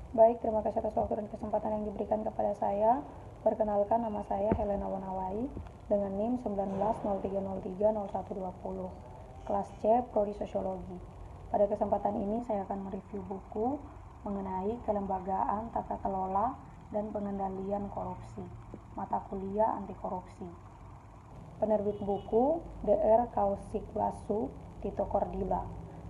Baik, terima kasih atas waktu dan kesempatan yang diberikan kepada saya. Perkenalkan, nama saya Helena Wanawai dengan NIM 1903030120, kelas C, Prodi Sosiologi. Pada kesempatan ini saya akan mereview buku mengenai kelembagaan, tata kelola, dan pengendalian korupsi, mata kuliah anti korupsi. Penerbit buku Dr. Kausikbasu Tito Cordila.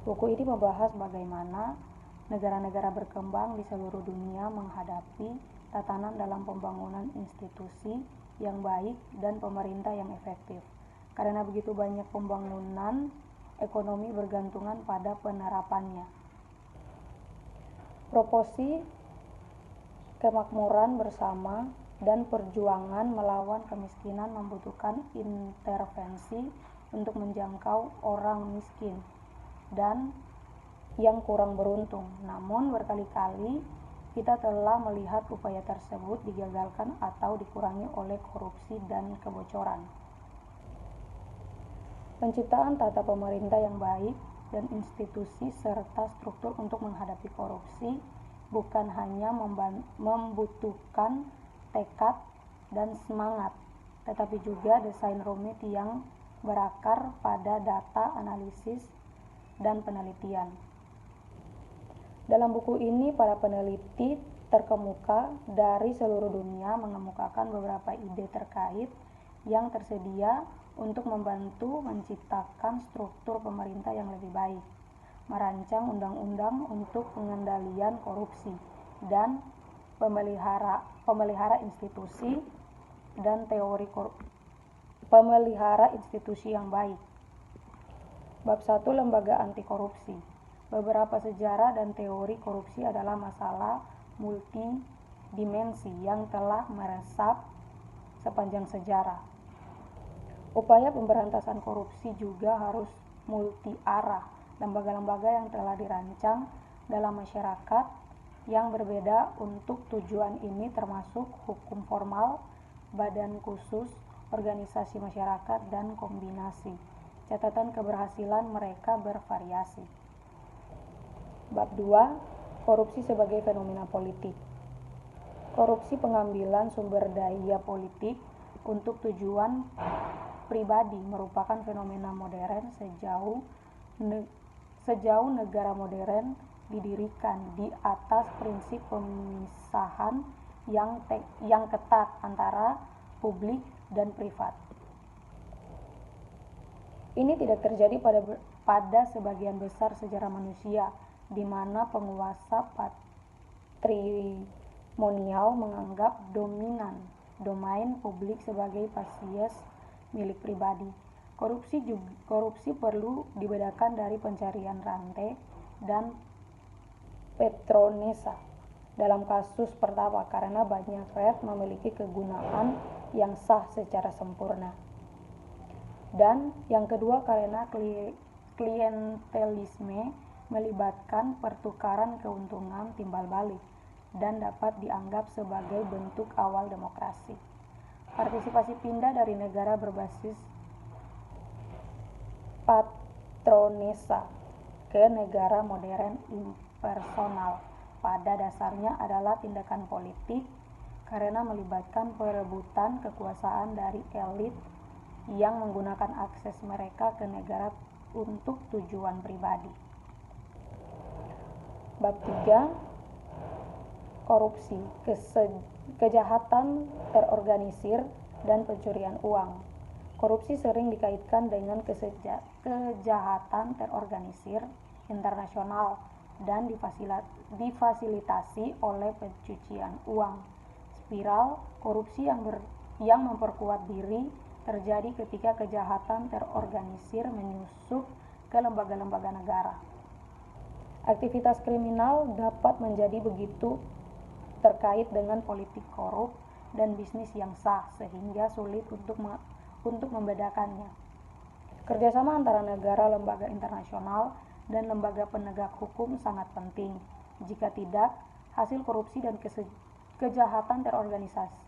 Buku ini membahas bagaimana negara-negara berkembang di seluruh dunia menghadapi tatanan dalam pembangunan institusi yang baik dan pemerintah yang efektif. Karena begitu banyak pembangunan ekonomi bergantungan pada penerapannya. Proporsi kemakmuran bersama dan perjuangan melawan kemiskinan membutuhkan intervensi untuk menjangkau orang miskin dan yang kurang beruntung. Namun berkali-kali kita telah melihat upaya tersebut digagalkan atau dikurangi oleh korupsi dan kebocoran. Penciptaan tata pemerintah yang baik dan institusi serta struktur untuk menghadapi korupsi bukan hanya membutuhkan tekad dan semangat, tetapi juga desain rumit yang berakar pada data, analisis, dan penelitian. Dalam buku ini, para peneliti terkemuka dari seluruh dunia mengemukakan beberapa ide terkait yang tersedia untuk membantu menciptakan struktur pemerintah yang lebih baik, merancang undang-undang untuk pengendalian korupsi, dan pemelihara institusi dan teori pemelihara institusi yang baik. Bab 1, Lembaga Anti Korupsi. Beberapa sejarah dan teori korupsi adalah masalah multidimensi yang telah meresap sepanjang sejarah. Upaya pemberantasan korupsi juga harus multi-arah. Lembaga-lembaga yang telah dirancang dalam masyarakat yang berbeda untuk tujuan ini termasuk hukum formal, badan khusus, organisasi masyarakat, dan kombinasi. Catatan keberhasilan mereka bervariasi. Bab 2, Korupsi sebagai fenomena politik. Korupsi pengambilan sumber daya politik untuk tujuan pribadi merupakan fenomena modern sejauh negara modern didirikan di atas prinsip pemisahan yang ketat antara publik dan privat. Ini tidak terjadi pada sebagian besar sejarah manusia, di mana penguasa patrimonial menganggap domain publik sebagai spesies milik pribadi. Korupsi perlu dibedakan dari pencarian rantai dan Petronesa. Dalam kasus pertama, karena banyak red memiliki kegunaan yang sah secara sempurna. Dan yang kedua, karena klientelisme melibatkan pertukaran keuntungan timbal balik dan dapat dianggap sebagai bentuk awal demokrasi. Partisipasi pindah dari negara berbasis patronesa ke negara modern impersonal pada dasarnya adalah tindakan politik karena melibatkan perebutan kekuasaan dari elit yang menggunakan akses mereka ke negara untuk tujuan pribadi. Bab 3, Korupsi, kejahatan terorganisir, dan pencurian uang. Korupsi sering dikaitkan dengan kejahatan terorganisir internasional dan difasilitasi oleh pencucian uang. Spiral korupsi yang memperkuat diri terjadi ketika kejahatan terorganisir menyusup ke lembaga-lembaga negara. Aktivitas kriminal dapat menjadi begitu terkait dengan politik korup dan bisnis yang sah sehingga sulit untuk membedakannya. Kerjasama antara negara, lembaga internasional, dan lembaga penegak hukum sangat penting. Jika tidak, hasil korupsi dan kejahatan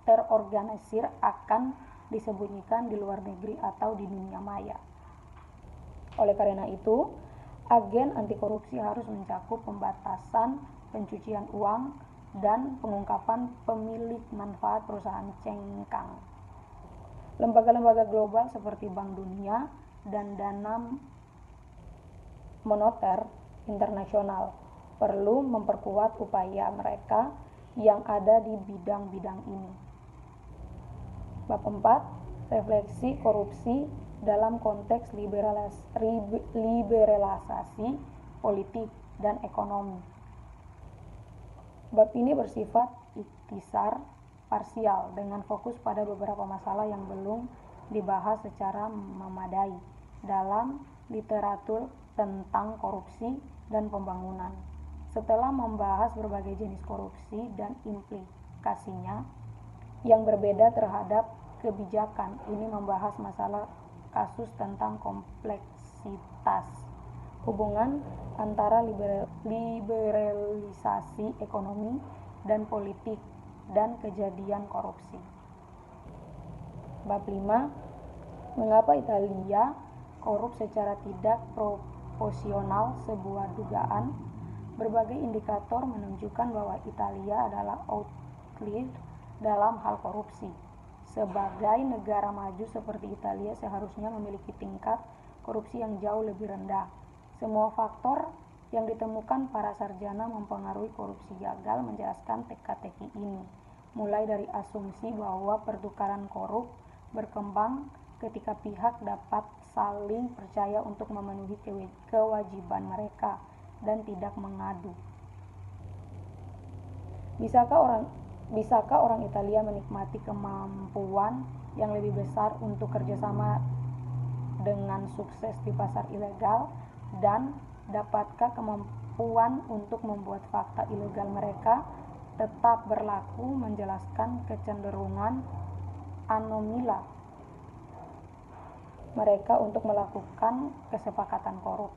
terorganisir akan disembunyikan di luar negeri atau di dunia maya. Oleh karena itu, agen anti korupsi harus mencakup pembatasan pencucian uang, dan pengungkapan pemilik manfaat perusahaan cengkang. Lembaga-lembaga global seperti Bank Dunia dan Dana Moneter Internasional perlu memperkuat upaya mereka yang ada di bidang-bidang ini. Bab 4. Refleksi korupsi dalam konteks liberalisasi politik dan ekonomi. Bab ini bersifat ikhtisar parsial dengan fokus pada beberapa masalah yang belum dibahas secara memadai dalam literatur tentang korupsi dan pembangunan. Setelah membahas berbagai jenis korupsi dan implikasinya yang berbeda terhadap kebijakan, ini membahas masalah kasus tentang kompleksitas hubungan antara liberalisasi ekonomi dan politik dan kejadian korupsi. Bab 5. Mengapa Italia korup secara tidak proporsional? Sebuah dugaan. Berbagai indikator menunjukkan bahwa Italia adalah outlier dalam hal korupsi. Sebagai negara maju seperti Italia seharusnya memiliki tingkat korupsi yang jauh lebih rendah. Semua faktor yang ditemukan para sarjana mempengaruhi korupsi gagal menjelaskan teka-teki ini, mulai dari asumsi bahwa pertukaran korup berkembang ketika pihak dapat saling percaya untuk memenuhi kewajiban mereka dan tidak mengadu. Bisakah orang Italia menikmati kemampuan yang lebih besar untuk kerjasama dengan sukses di pasar ilegal, dan dapatkah kemampuan untuk membuat fakta ilegal mereka tetap berlaku menjelaskan kecenderungan anomala mereka untuk melakukan kesepakatan korup?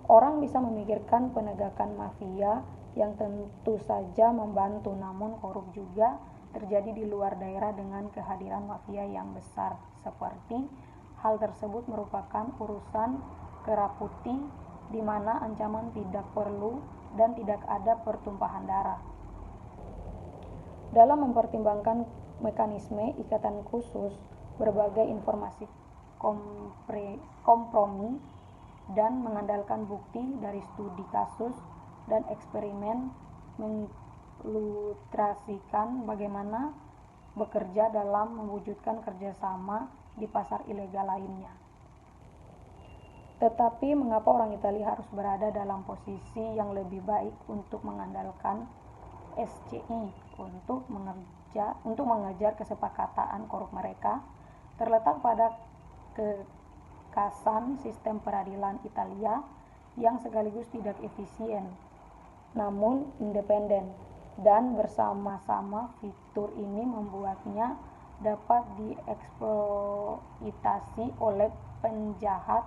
Orang bisa memikirkan penegakan mafia yang tentu saja membantu, namun korup juga terjadi di luar daerah dengan kehadiran mafia yang besar. Seperti hal tersebut merupakan urusan keraputi di mana ancaman tidak perlu dan tidak ada pertumpahan darah. Dalam mempertimbangkan mekanisme ikatan khusus, berbagai informasi kompromi, dan mengandalkan bukti dari studi kasus dan eksperimen mengilustrasikan bagaimana bekerja dalam mewujudkan kerjasama di pasar ilegal lainnya. Tetapi mengapa orang Italia harus berada dalam posisi yang lebih baik untuk mengandalkan SCI untuk mengejar kesepakatan korup mereka? Terletak pada kekasan sistem peradilan Italia yang sekaligus tidak efisien namun independen, dan bersama-sama fitur ini membuatnya dapat dieksploitasi oleh penjahat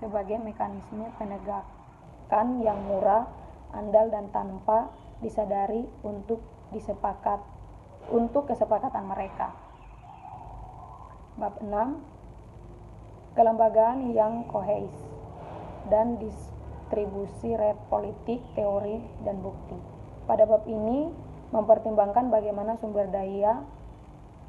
sebagai mekanisme penegakan yang murah, andal, dan tanpa disadari untuk kesepakatan mereka. Bab 6. Kelembagaan yang kohes dan distribusi politik, teori, dan bukti. Pada bab ini mempertimbangkan bagaimana sumber daya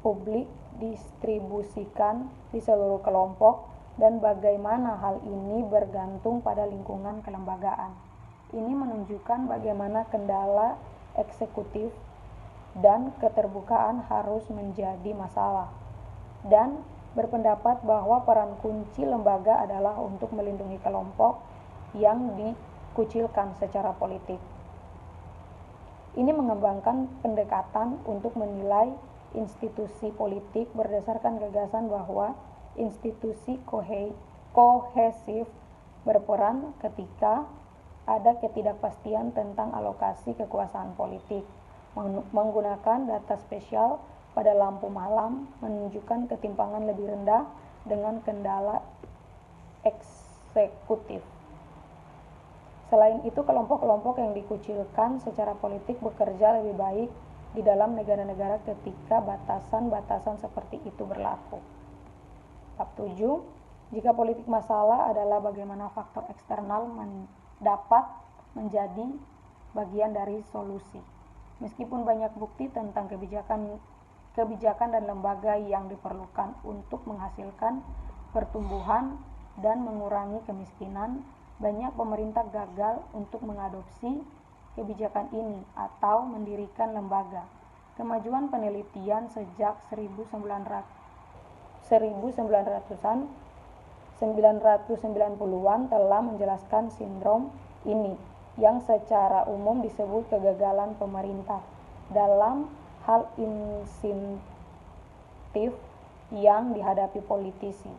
publik distribusikan di seluruh kelompok dan bagaimana hal ini bergantung pada lingkungan kelembagaan. Ini menunjukkan bagaimana kendala eksekutif dan keterbukaan harus menjadi masalah, dan berpendapat bahwa peran kunci lembaga adalah untuk melindungi kelompok yang dikucilkan secara politik. Ini mengembangkan pendekatan untuk menilai institusi politik berdasarkan gagasan bahwa institusi kohesif berperan ketika ada ketidakpastian tentang alokasi kekuasaan politik. Menggunakan data spesial pada lampu malam menunjukkan ketimpangan lebih rendah dengan kendala eksekutif. Selain itu, kelompok-kelompok yang dikucilkan secara politik bekerja lebih baik di dalam negara-negara ketika batasan-batasan seperti itu berlaku. Bab 7. Jika politik masalah adalah bagaimana faktor eksternal dapat menjadi bagian dari solusi. Meskipun banyak bukti tentang kebijakan dan lembaga yang diperlukan untuk menghasilkan pertumbuhan dan mengurangi kemiskinan, banyak pemerintah gagal untuk mengadopsi kebijakan ini atau mendirikan lembaga. Kemajuan penelitian sejak 1990-an telah menjelaskan sindrom ini, yang secara umum disebut kegagalan pemerintah dalam hal insentif yang dihadapi politisi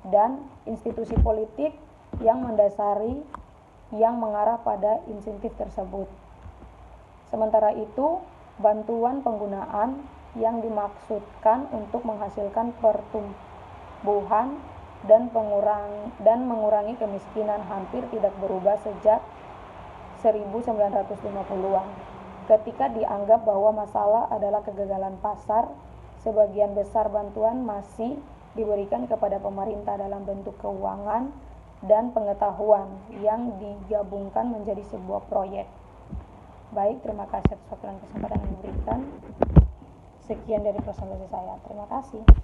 dan institusi politik yang mengarah pada insentif tersebut. Sementara itu, bantuan penggunaan yang dimaksudkan untuk menghasilkan pertumbuhan dan mengurangi kemiskinan hampir tidak berubah sejak 1950-an. Ketika dianggap bahwa masalah adalah kegagalan pasar, sebagian besar bantuan masih diberikan kepada pemerintah dalam bentuk keuangan dan pengetahuan yang digabungkan menjadi sebuah proyek. Baik, terima kasih atas waktu dan kesempatan yang diberikan. Sekian dari presentasi saya. Terima kasih.